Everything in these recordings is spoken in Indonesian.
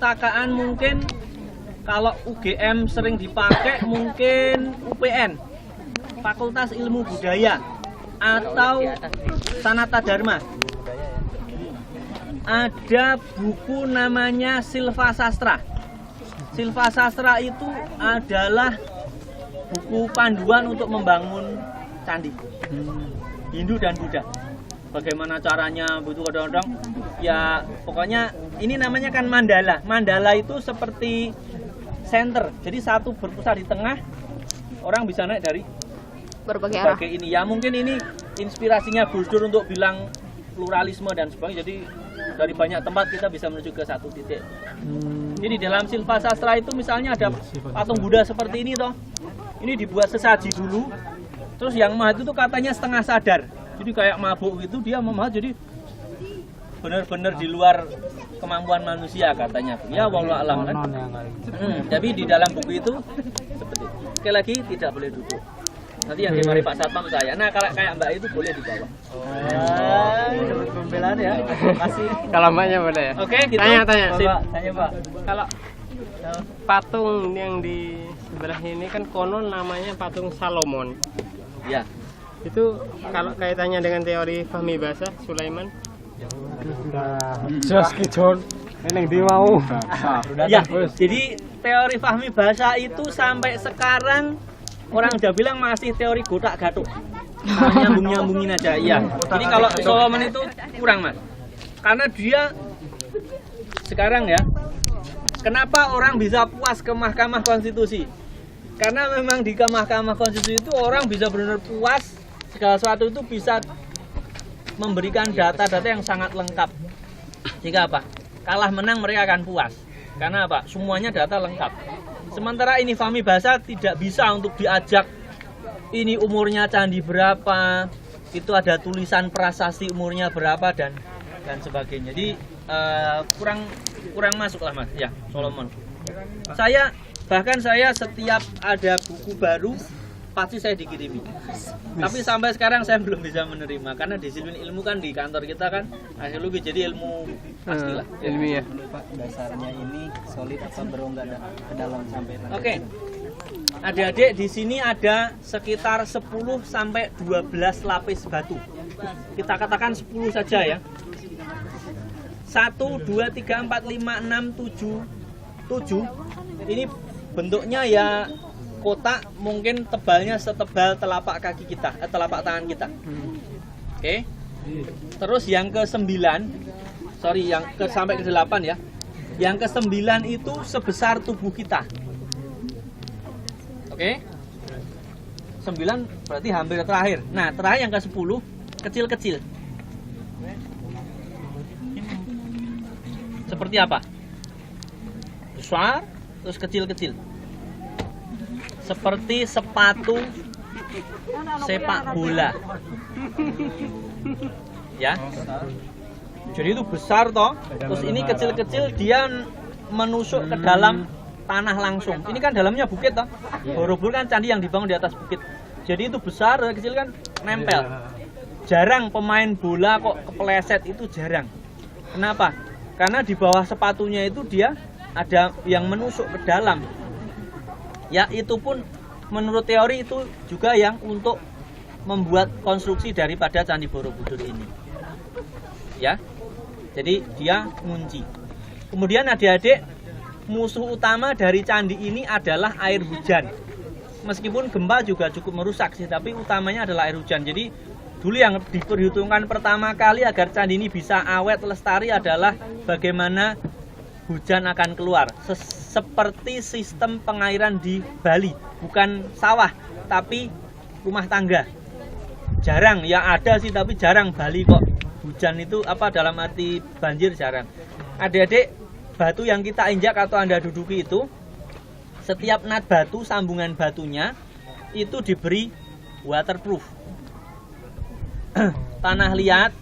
perpustakaan mungkin kalau UGM sering dipakai mungkin UPN, Fakultas Ilmu Budaya atau Sanata Dharma. Ada buku namanya Silva Sastra. Silva Sastra itu adalah buku panduan untuk membangun candi Hindu dan Buddha. Bagaimana caranya, butuh kadang-kadang ya pokoknya ini namanya kan mandala. Mandala itu seperti center, jadi satu berpusat di tengah, orang bisa naik dari berbagai arah. Ini ya mungkin ini inspirasinya Gus Dur untuk bilang pluralisme dan sebagainya. Jadi dari banyak tempat kita bisa menuju ke satu titik. Jadi dalam Silva Sastra itu misalnya ada patung Buddha seperti ini toh. Ini dibuat sesaji dulu. Terus yang mahat itu katanya setengah sadar. Jadi kayak mabuk gitu dia memahat, jadi benar-benar di luar kemampuan manusia katanya. Ya wallahu alam kan. Tapi di dalam buku itu seperti itu. Sekali lagi tidak boleh duduk. Nanti yang dimari Pak Satpam saya. Nah kalau kayak Mbak itu boleh dibawa. Dapat pembelaan ya. Kasih. Kalau Mbaknya boleh ya. Oke, gitu. Tanya. Tanya Pak. Kalau patung yang di sebelah ini kan konon namanya patung Salomon. Ya. Itu kalau kaitannya dengan teori Fahmi Bahasa Sulaiman. Jos ki Jon. Neng ndi mau? Ya, jadi teori Fahmi Bahasa itu sampai sekarang orang udah bilang masih teori gotak gatuk. Nyambung-nyambungin aja. Iya. Jadi kalau Solomon itu kurang, Mas. Karena dia sekarang ya, kenapa orang bisa puas ke Mahkamah Konstitusi? Karena memang di Mahkamah Konstitusi itu orang bisa benar-benar puas, segala sesuatu itu bisa memberikan data-data yang sangat lengkap. Jika apa? Kalah menang mereka akan puas. Karena apa? Semuanya data lengkap. Sementara ini Fahmi Bahasa tidak bisa untuk diajak ini umurnya candi berapa, itu ada tulisan prasasti umurnya berapa dan sebagainya. Jadi kurang masuk lah Mas. Ya, Solomon. Bahkan saya setiap ada buku baru pasti saya dikirimi. Tapi sampai sekarang saya belum bisa menerima karena disiplin ilmu kan di kantor kita kan arkeologi, jadi ilmu pastilah. Ilmiah. Pak, dasarnya ini solid apa berongga ke dalam sampai Oke. Adik-adik di sini ada sekitar 10 sampai 12 lapis batu. Kita katakan 10 saja ya. 1 2 3 4 5 6 7. Ini bentuknya ya kotak, mungkin tebalnya setebal telapak kaki kita, telapak tangan kita. Oke. Terus yang ke-9, sampai ke-8 ya. Yang ke-9 itu sebesar tubuh kita. Oke. 9 berarti hampir terakhir. Nah, terakhir yang ke-10 kecil-kecil. Seperti apa? Besar, terus kecil-kecil. Seperti sepatu sepak bola. Ya. Jadi itu besar toh. Terus ini kecil-kecil dia menusuk ke dalam tanah langsung. Ini kan dalamnya bukit toh. Borobudur kan candi yang dibangun di atas bukit. Jadi itu besar, kecil kan nempel. Jarang pemain bola kok kepleset, itu jarang. Kenapa? Karena di bawah sepatunya itu dia ada yang menusuk ke dalam. Ya itu pun menurut teori itu juga yang untuk membuat konstruksi daripada Candi Borobudur ini. Ya, jadi dia ngunci. Kemudian adik-adik, musuh utama dari candi ini adalah air hujan. Meskipun gempa juga cukup merusak sih, tapi utamanya adalah air hujan. Jadi dulu yang diperhitungkan pertama kali agar candi ini bisa awet lestari adalah bagaimana hujan akan keluar. Seperti sistem pengairan di Bali, bukan sawah tapi rumah tangga. Jarang, ya ada sih tapi jarang Bali kok hujan itu dalam arti banjir jarang. Adik-adik, batu yang kita injak atau Anda duduki itu, setiap nat batu, sambungan batunya itu diberi waterproof. Tanah liat,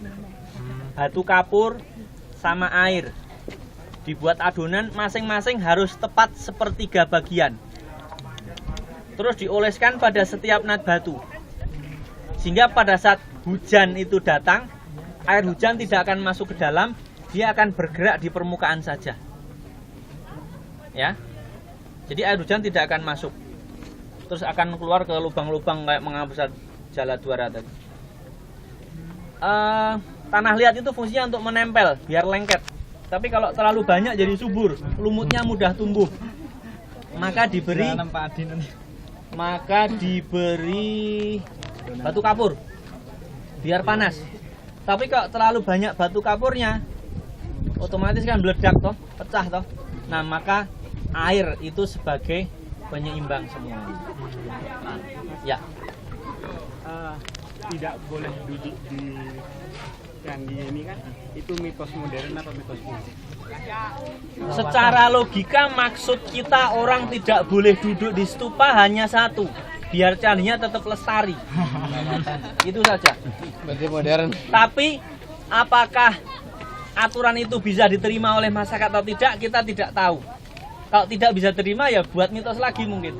batu kapur, sama air. Dibuat adonan masing-masing harus tepat sepertiga bagian. Terus dioleskan pada setiap nat batu. Sehingga pada saat hujan itu datang, air hujan tidak akan masuk ke dalam, dia akan bergerak di permukaan saja. ya. Jadi air hujan tidak akan masuk, terus akan keluar ke lubang-lubang kayak menghabiskan jala duara tadi. Tanah liat itu fungsinya untuk menempel biar lengket. Tapi kalau terlalu banyak jadi subur, lumutnya mudah tumbuh. Maka diberi batu kapur biar panas. Tapi kalau terlalu banyak batu kapurnya, otomatis kan meledak toh, pecah toh. Nah, maka air itu sebagai penyeimbang semua. Ya. Tidak boleh duduk di candi ini kan, itu mitos modern atau mitos kuno? Secara logika maksud kita orang tidak boleh duduk di stupa hanya satu, biar candinya tetap lestari. Itu saja. Berarti modern. Tapi apakah aturan itu bisa diterima oleh masyarakat atau tidak, kita tidak tahu. Kalau tidak bisa terima ya buat mitos lagi mungkin.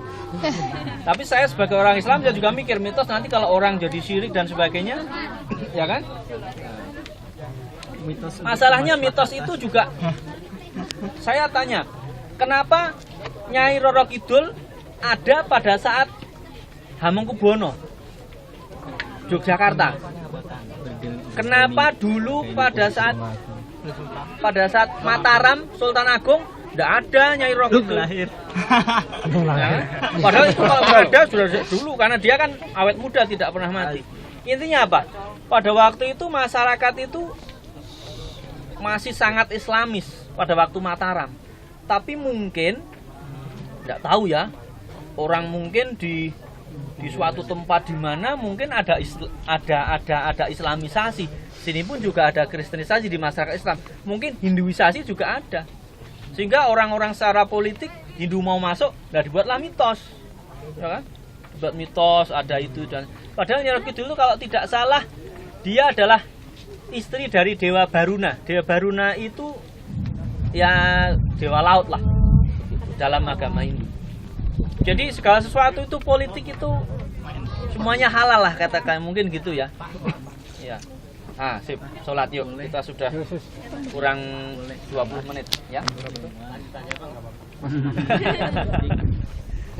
Tapi saya sebagai orang Islam saya juga mikir mitos nanti kalau orang jadi syirik dan sebagainya, ya kan? Masalahnya mitos itu juga saya tanya, kenapa Nyai Roro Kidul ada pada saat Hamengkubuwono Yogyakarta? Kenapa dulu pada saat Mataram Sultan Agung tidak ada Nyai Roro Kidul? Ya, padahal itu kalau ada sudah dulu karena dia kan awet muda tidak pernah mati. Intinya apa? Pada waktu itu masyarakat itu masih sangat Islamis pada waktu Mataram. Tapi mungkin tidak tahu ya, orang mungkin di suatu tempat di mana mungkin ada Islamisasi. Sini pun juga ada Kristenisasi di masyarakat Islam. Mungkin Hinduisasi juga ada. Sehingga orang-orang secara politik Hindu mau masuk, dibuatlah mitos. Ya kan? Buat mitos ada itu dan padahal Nyai Roro Kidul itu kalau tidak salah dia adalah istri dari Dewa Baruna. Dewa Baruna itu ya dewa laut lah dalam agama Hindu. Jadi segala sesuatu itu politik itu semuanya halal lah katakan mungkin gitu ya. Ya. Ah, sip. Sholat yuk. Kita sudah kurang 20 menit ya.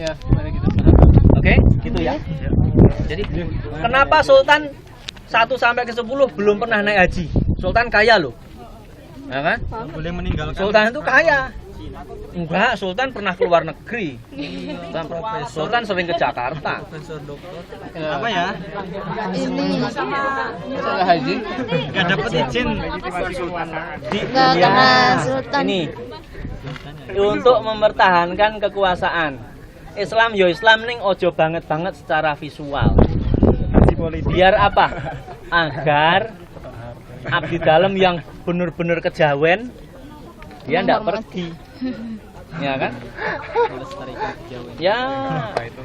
Ya, mari kita. Oke, gitu ya. Jadi kenapa Sultan 1 sampai ke 10 belum pernah naik haji? Sultan kaya loh. Ya kan? Boleh meninggalkan. Sultan itu kaya. Enggak, Sultan pernah keluar negeri. Sultan sering ke Jakarta. Apa ya? Masalah haji. Nggak dapat izin. Nggak kena sultan. Ini untuk mempertahankan kekuasaan. Islam yo Islam ning ojo banget secara visual. Biar apa? Agar abdi dalam yang benar-benar kejawen dia ndak pergi. Ya kan? Ya.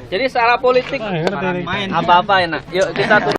Jadi secara politik apa-apa enak. Yuk kita